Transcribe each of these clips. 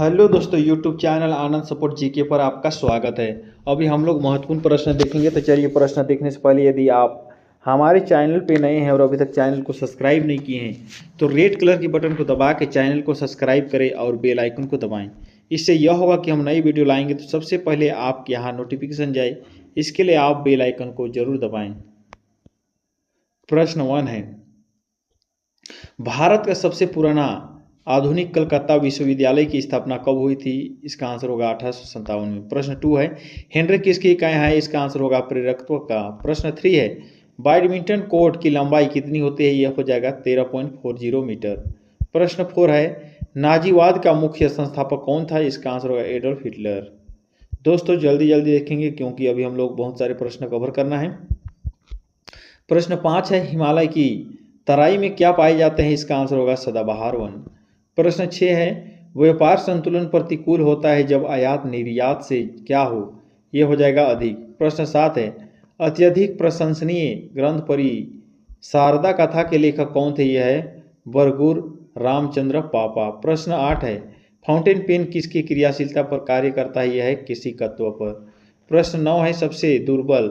Hello दोस्तों, YouTube channel आनंद support GK पर आपका स्वागत है। अभी हम लोग महत्वपूर्ण प्रश्न देखेंगे। तो चलिए, प्रश्न देखने से पहले यदि आप हमारे चैनल पे नए हैं और अभी तक चैनल को सब्सक्राइब नहीं किए हैं तो रेड कलर की बटन को दबा के चैनल को सब्सक्राइब करें और बेल आइकन को दबाएं। इससे यह होगा कि हम नई वीडियो लाएंगे तो सबसे पहले आपके यहाँ नोटिफिकेशन जाए। इसके लिए आप बेल आइकन को जरूर दबाएँ। प्रश्न 1 है, भारत का सबसे पुराना आधुनिक कलकत्ता विश्वविद्यालय की स्थापना कब हुई थी? इसका आंसर होगा 1857 में। प्रश्न 2 है, हेनरी किसकी इकाई है? इसका आंसर होगा प्रेरकत्व का। प्रश्न 3 है, बैडमिंटन कोर्ट की लंबाई कितनी होती है? यह हो जाएगा 13.40 मीटर। प्रश्न 4 है, नाजीवाद का मुख्य संस्थापक कौन था? इसका आंसर होगा एडोल्फ हिटलर। दोस्तों जल्दी जल्दी देखेंगे क्योंकि अभी हम लोग बहुत सारे प्रश्न कवर करना है। प्रश्न 5 है, हिमालय की तराई में क्या पाए जाते हैं? इसका आंसर होगा सदाबहार वन। प्रश्न 6 है, व्यापार संतुलन प्रतिकूल होता है जब आयात निर्यात से क्या हो? यह हो जाएगा अधिक। प्रश्न 7 है, अत्यधिक प्रशंसनीय ग्रंथ परी शारदा कथा के लेखक कौन थे? यह है बरगुर रामचंद्र पापा। प्रश्न 8 है, फाउंटेन पेन किसकी क्रियाशीलता पर कार्य करता है? यह है केशिकत्व पर। प्रश्न 9 है, सबसे दुर्बल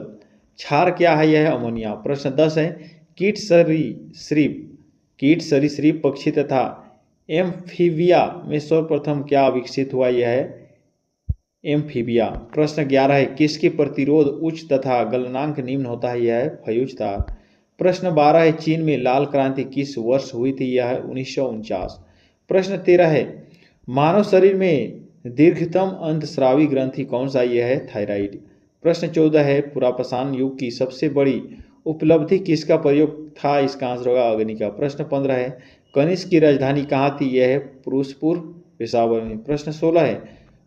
क्षार क्या है? यह है अमोनिया। प्रश्न 10 है, कीट सरीसृप पक्षी तथा एम्फीबिया में सर्वप्रथम क्या विकसित हुआ? यह है एम्फीबिया। प्रश्न 11 है, किसकी प्रतिरोध उच्च तथा गलनांक निम्न होता है? यह है फयूजतार। प्रश्न 12 है, चीन में लाल क्रांति किस वर्ष हुई थी? यह है 1949। प्रश्न 13 है, मानव शरीर में दीर्घतम अंतस्रावी ग्रंथि कौन सा? यह है थायराइड। प्रश्न 14 है, पुरापाषाण युग की सबसे बड़ी उपलब्धि किसका प्रयोग था? इसका आंसर होगा अग्नि का। प्रश्न 15 है, कनिष्क की राजधानी कहाँ थी? यह है पुरुषपुर पेशावर में। प्रश्न 16 है,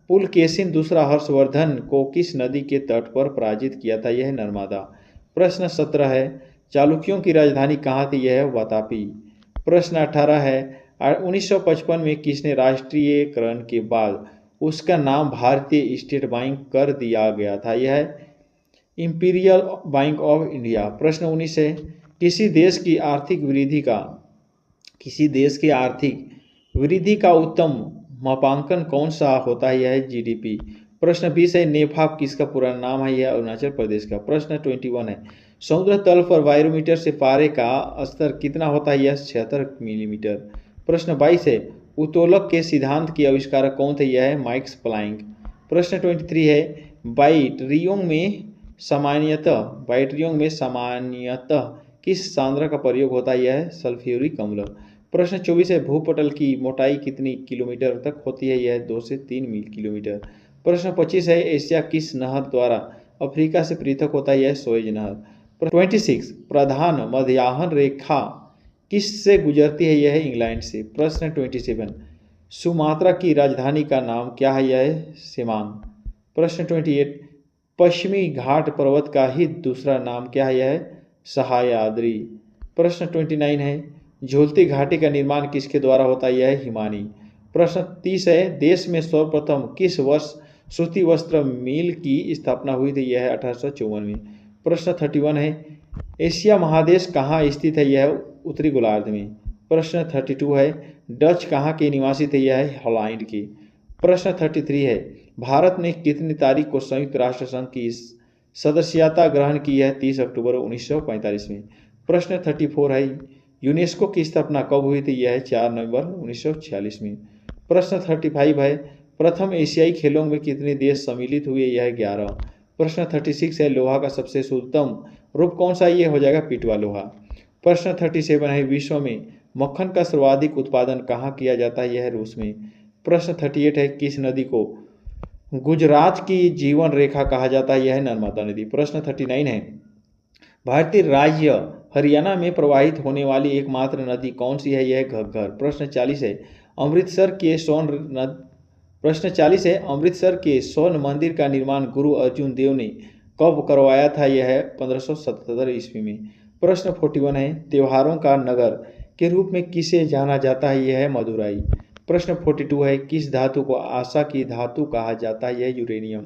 पुलकेशिन दूसरा हर्षवर्धन को किस नदी के तट पर पराजित किया था? यह है नर्मदा। प्रश्न 17 है, चालुक्यों की राजधानी कहाँ थी? यह है वातापी। प्रश्न 18 है, 1955 में किसने राष्ट्रीयकरण के बाद उसका नाम भारतीय स्टेट बैंक कर दिया गया था? यह है इंपीरियल बैंक ऑफ इंडिया। प्रश्न 19 है, किसी देश की आर्थिक वृद्धि का उत्तम मापांकन कौन सा होता है? यह है जीडीपी। प्रश्न 20 है, नेफाप किसका पूरा नाम है? यह अरुणाचल प्रदेश का। प्रश्न 21 है, समुद्र तल पर बैरोमीटर से पारे का स्तर कितना होता है? यह 76 मिलीमीटर। प्रश्न 22 है, उत्तोलक के सिद्धांत के आविष्कारक कौन थे? यह है मैक्स प्लैंक। प्रश्न 23 है, बैटरियों में सामान्यतः किस सांद्र का प्रयोग होता है? यह है सल्फ्यूरिक अम्ल। प्रश्न 24 है, भूपटल की मोटाई कितनी किलोमीटर तक होती है? यह 2 से 3 किलोमीटर। प्रश्न 25 है, एशिया किस नहर द्वारा अफ्रीका से पृथक होता है? यह सुएज नहर। 26, प्रधान मध्याह्न रेखा किस से गुजरती है? यह है इंग्लैंड से। प्रश्न 27, सुमात्रा की राजधानी का नाम क्या है? यह है सिमान। प्रश्न 28, पश्चिमी घाट पर्वत का ही दूसरा नाम क्या है? यह है सह्याद्री। प्रश्न 29 है, झोलती घाटी का निर्माण किसके द्वारा होता है? यह है हिमानी। प्रश्न 30 है, देश में सर्वप्रथम किस वर्ष सूती वस्त्र मिल की स्थापना हुई थी? यह है 1854 में। प्रश्न 31 है, एशिया महादेश कहाँ स्थित है? यह है उत्तरी गोलार्ध में। प्रश्न 32 है, डच कहाँ के निवासी थे? यह है हॉलैंड के। प्रश्न 33 है, भारत ने कितनी तारीख को संयुक्त राष्ट्र संघ की सदस्यता ग्रहण की? है 30 अक्टूबर 1945 में। प्रश्न 34 है, यूनेस्को की स्थापना कब हुई थी? यह है 4 नवंबर 1946 में। प्रश्न 35 है, प्रथम एशियाई खेलों में कितने देश सम्मिलित हुए? यह है 11। प्रश्न 36 है, लोहा का सबसे शुद्धतम रूप कौन सा? ये हो जाएगा पिटवा लोहा। प्रश्न 37 है, विश्व में मक्खन का सर्वाधिक उत्पादन कहाँ किया जाता है? यह है रूस में। प्रश्न 38 है, किस नदी को गुजरात की जीवन रेखा कहा जाता है? यह है नर्मदा नदी। प्रश्न 39 है, भारतीय राज्य हरियाणा में प्रवाहित होने वाली एकमात्र नदी कौन सी है? यह है घग्गर। प्रश्न 40 है, अमृतसर के स्वर्ण मंदिर का निर्माण गुरु अर्जुन देव ने कब करवाया था? यह है 1577 ईस्वी में। प्रश्न 41 है, त्योहारों का नगर के रूप में किसे जाना जाता है? यह है मदुराई। प्रश्न 42 है, किस धातु को आशा की धातु कहा जाता है? यह यूरेनियम।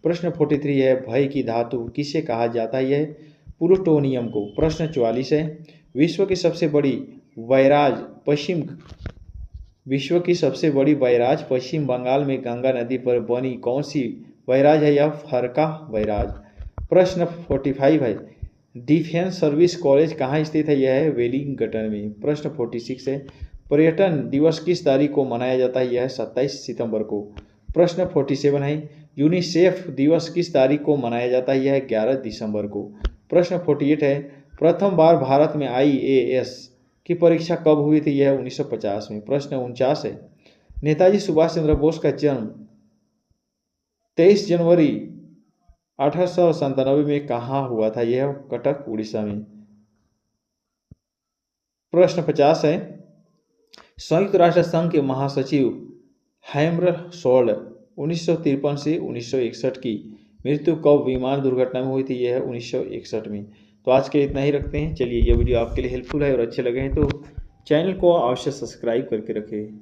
प्रश्न 43 है, भय की धातु किसे कहा जाता है? यह प्लूटोनियम को। प्रश्न 44 है, विश्व की सबसे बड़ी बैराज पश्चिम विश्व की सबसे बड़ी बैराज पश्चिम बंगाल में गंगा नदी पर बनी कौन सी बैराज है? यह फरक्का बैराज। प्रश्न 45 है, डिफेंस सर्विस कॉलेज कहाँ स्थित है? यह है वेलिंगटन में। प्रश्न 46 है, पर्यटन दिवस किस तारीख को मनाया जाता है? यह है 27 सितंबर को। प्रश्न 47 है, यूनिसेफ दिवस किस तारीख को मनाया जाता है? यह है 11 दिसंबर को। प्रश्न 48 है, प्रथम बार भारत में IAS की परीक्षा कब हुई थी? यह 1950 में। प्रश्न 49 है, नेताजी सुभाष चंद्र बोस का जन्म 23 जनवरी 1897 में कहाँ हुआ था? यह कटक उड़ीसा में। प्रश्न 50 है, संयुक्त राष्ट्र संघ के महासचिव हैमरशोल्ड 1953 से 1961 की मृत्यु कब विमान दुर्घटना में हुई थी? यह है 1961 में। तो आज के इतना ही रखते हैं। चलिए, यह वीडियो आपके लिए हेल्पफुल है और अच्छे लगे हैं तो चैनल को अवश्य सब्सक्राइब करके रखें।